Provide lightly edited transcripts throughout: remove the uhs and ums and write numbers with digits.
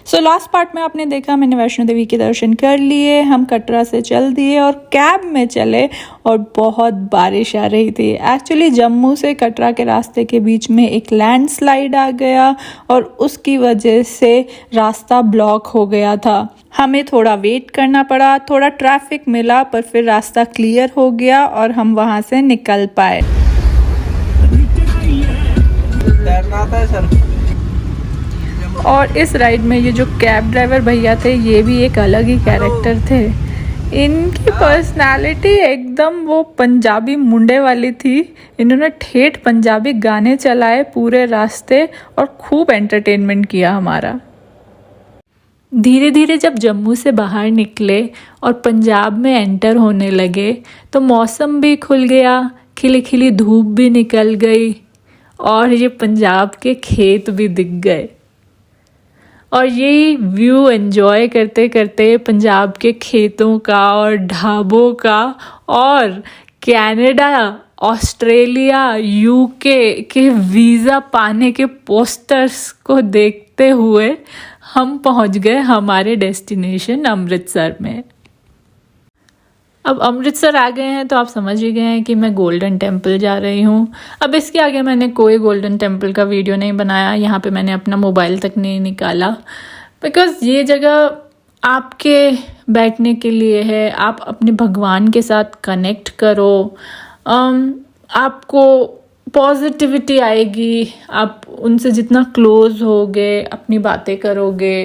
So last part में आपने देखा मैंने वैष्णो देवी के दर्शन कर लिए, हम कटरा से चल दिए और कैब में चले और बहुत बारिश आ रही थी। एक्चुअली जम्मू से कटरा के रास्ते के बीच में एक लैंडस्लाइड आ गया और उसकी वजह से रास्ता ब्लॉक हो गया था। हमें थोड़ा वेट करना पड़ा, थोड़ा ट्रैफिक मिला, पर फिर रास्ता क्लियर हो गया और हम वहाँ से निकल पाए। और इस राइड में ये जो कैब ड्राइवर भैया थे ये भी एक अलग ही कैरेक्टर थे। इनकी पर्सनालिटी एकदम वो पंजाबी मुंडे वाली थी। इन्होंने ठेठ पंजाबी गाने चलाए पूरे रास्ते और खूब एंटरटेनमेंट किया हमारा। धीरे धीरे जब जम्मू से बाहर निकले और पंजाब में एंटर होने लगे तो मौसम भी खुल गया, खिली खिली धूप भी निकल गई और ये पंजाब के खेत भी दिख गए। और ये व्यू एंजॉय करते करते पंजाब के खेतों का और ढाबों का और कनाडा, ऑस्ट्रेलिया, यूके के वीज़ा पाने के पोस्टर्स को देखते हुए हम पहुंच गए हमारे डेस्टिनेशन अमृतसर में। अब अमृतसर आ गए हैं तो आप समझ ही गए हैं कि मैं गोल्डन टेम्पल जा रही हूँ। अब इसके आगे मैंने कोई गोल्डन टेम्पल का वीडियो नहीं बनाया, यहाँ पे मैंने अपना मोबाइल तक नहीं निकाला, बिकॉज़ ये जगह आपके बैठने के लिए है। आप अपने भगवान के साथ कनेक्ट करो, आपको पॉजिटिविटी आएगी, आप उनसे जितना क्लोज होगे अपनी बातें करोगे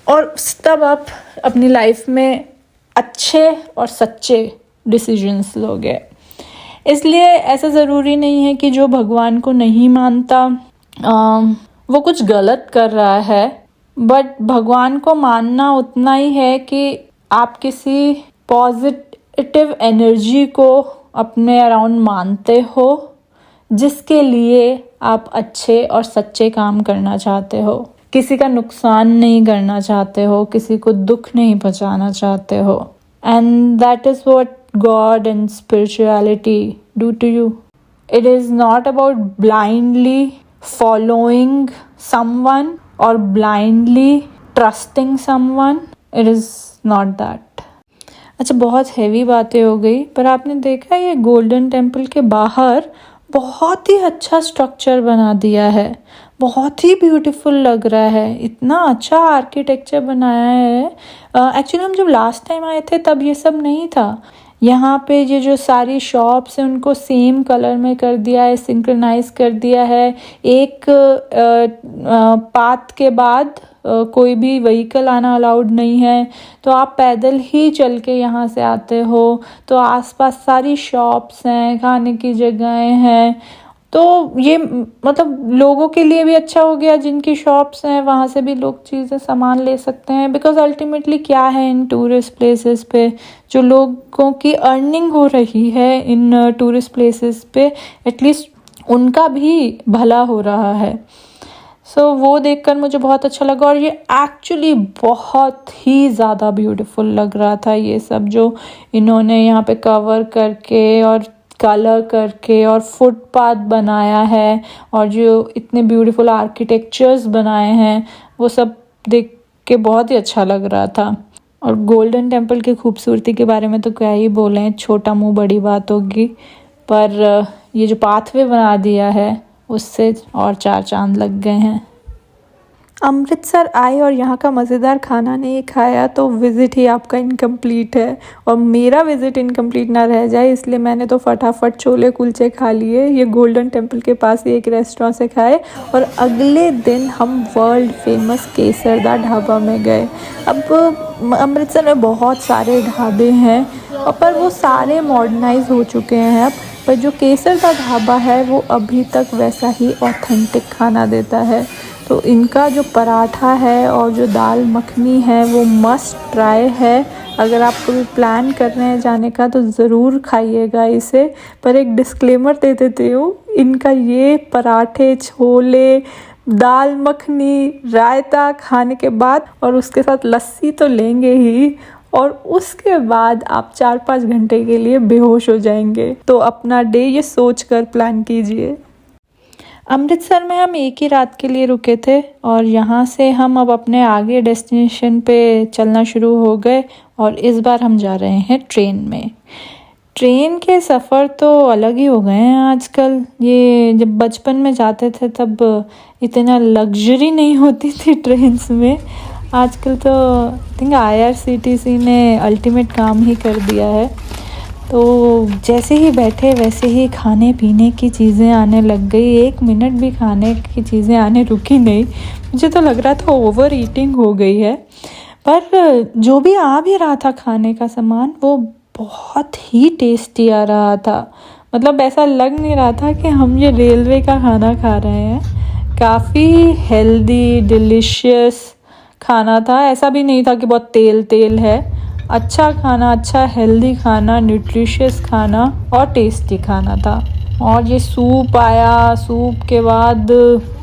और तब आप अपनी लाइफ में अच्छे और सच्चे डिसीजंस लोगे। इसलिए ऐसा ज़रूरी नहीं है कि जो भगवान को नहीं मानता वो कुछ गलत कर रहा है, बट भगवान को मानना उतना ही है कि आप किसी पॉजिटिव एनर्जी को अपने अराउंड मानते हो जिसके लिए आप अच्छे और सच्चे काम करना चाहते हो, किसी का नुकसान नहीं करना चाहते हो, किसी को दुख नहीं पहुंचाना चाहते हो। And that is what God and spirituality do to you. It is not about blindly following someone or blindly trusting someone. It is not that. अच्छा, बहुत हैवी बातें हो गई, पर आपने देखा ये गोल्डन टेम्पल के बाहर बहुत ही अच्छा स्ट्रक्चर बना दिया है, बहुत ही ब्यूटीफुल लग रहा है, इतना अच्छा आर्किटेक्चर बनाया है। एक्चुअली हम जब लास्ट टाइम आए थे तब ये सब नहीं था। यहाँ पे ये जो सारी शॉप्स हैं उनको सेम कलर में कर दिया है, सिंक्रोनाइज कर दिया है। एक पाथ के बाद कोई भी व्हीकल आना अलाउड नहीं है, तो आप पैदल ही चल के यहाँ से आते हो। तो आसपास सारी शॉप्स हैं, खाने की जगहें हैं, तो ये मतलब लोगों के लिए भी अच्छा हो गया। जिनकी शॉप्स हैं वहाँ से भी लोग चीज़ें सामान ले सकते हैं, बिकॉज अल्टीमेटली क्या है इन टूरिस्ट प्लेसेस पे जो लोगों की अर्निंग हो रही है इन टूरिस्ट प्लेसेस पे, एटलीस्ट उनका भी भला हो रहा है। सो वो देखकर मुझे बहुत अच्छा लगा। और ये एक्चुअली बहुत ही ज़्यादा ब्यूटीफुल लग रहा था, ये सब जो इन्होंने यहाँ पे कवर करके और कलर करके और फुटपाथ बनाया है और जो इतने ब्यूटीफुल आर्किटेक्चर्स बनाए हैं वो सब देख के बहुत ही अच्छा लग रहा था। और गोल्डन टेम्पल की खूबसूरती के बारे में तो क्या ही बोलें, छोटा मुंह बड़ी बात होगी, पर ये जो पाथवे बना दिया है उससे और चार चांद लग गए हैं। अमृतसर आए और यहाँ का मज़ेदार खाना नहीं खाया तो विज़िट ही आपका इनकम्प्लीट है। और मेरा विज़िट इनकम्प्लीट ना रह जाए इसलिए मैंने तो फटाफट छोले कुलचे खा लिए। ये गोल्डन टेम्पल के पास ही एक रेस्टोरेंट से खाए और अगले दिन हम वर्ल्ड फेमस केसरदा ढाबा में गए। अब अमृतसर में बहुत सारे ढाबे हैं पर वो सारे मॉडर्नाइज हो चुके हैं अब, पर जो केसरदा ढाबा है वो अभी तक वैसा ही ऑथेंटिक खाना देता है। तो इनका जो पराठा है और जो दाल मखनी है वो मस्ट ट्राई है। अगर आप कोई प्लान कर रहे हैं जाने का तो ज़रूर खाइएगा इसे। पर एक डिस्क्लेमर दे देती हूँ, इनका ये पराठे, छोले, दाल मखनी, रायता खाने के बाद और उसके साथ लस्सी तो लेंगे ही, और उसके बाद आप 4-5 घंटे के लिए बेहोश हो जाएंगे। तो अपना डे ये सोच कर प्लान कीजिए। अमृतसर में हम एक ही रात के लिए रुके थे और यहाँ से हम अब अपने आगे डेस्टिनेशन पे चलना शुरू हो गए और इस बार हम जा रहे हैं ट्रेन में। ट्रेन के सफ़र तो अलग ही हो गए हैं आजकल। ये जब बचपन में जाते थे तब इतना लग्जरी नहीं होती थी ट्रेन्स में। आजकल तो आई थिंक IRCTC ने अल्टीमेट काम ही कर दिया है। तो जैसे ही बैठे वैसे ही खाने पीने की चीज़ें आने लग गई। 1 मिनट भी खाने की चीज़ें आने रुकी नहीं। मुझे तो लग रहा था ओवर ईटिंग हो गई है। पर जो भी आ भी रहा था खाने का सामान वो बहुत ही टेस्टी आ रहा था। मतलब ऐसा लग नहीं रहा था कि हम ये रेलवे का खाना खा रहे हैं। काफ़ी हेल्दी डिलीशियस खाना था। ऐसा भी नहीं था कि बहुत तेल तेल है। अच्छा खाना, अच्छा हेल्दी खाना, न्यूट्रिशियस खाना और टेस्टी खाना था। और ये सूप आया, सूप के बाद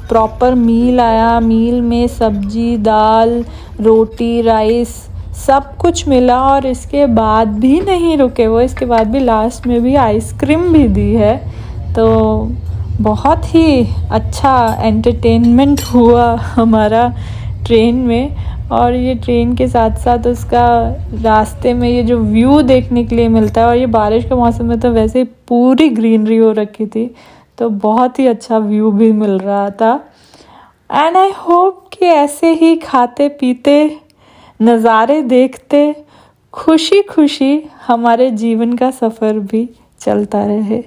प्रॉपर मील आया। मील में सब्जी, दाल, रोटी, राइस सब कुछ मिला। और इसके बाद भी नहीं रुके वो, इसके बाद भी लास्ट में भी आइसक्रीम भी दी है। तो बहुत ही अच्छा एंटरटेनमेंट हुआ हमारा ट्रेन में। और ये ट्रेन के साथ साथ उसका रास्ते में ये जो व्यू देखने के लिए मिलता है, और ये बारिश के मौसम में तो वैसे ही पूरी ग्रीनरी हो रखी थी, तो बहुत ही अच्छा व्यू भी मिल रहा था। एंड आई होप कि ऐसे ही खाते पीते, नज़ारे देखते, खुशी खुशी हमारे जीवन का सफ़र भी चलता रहे।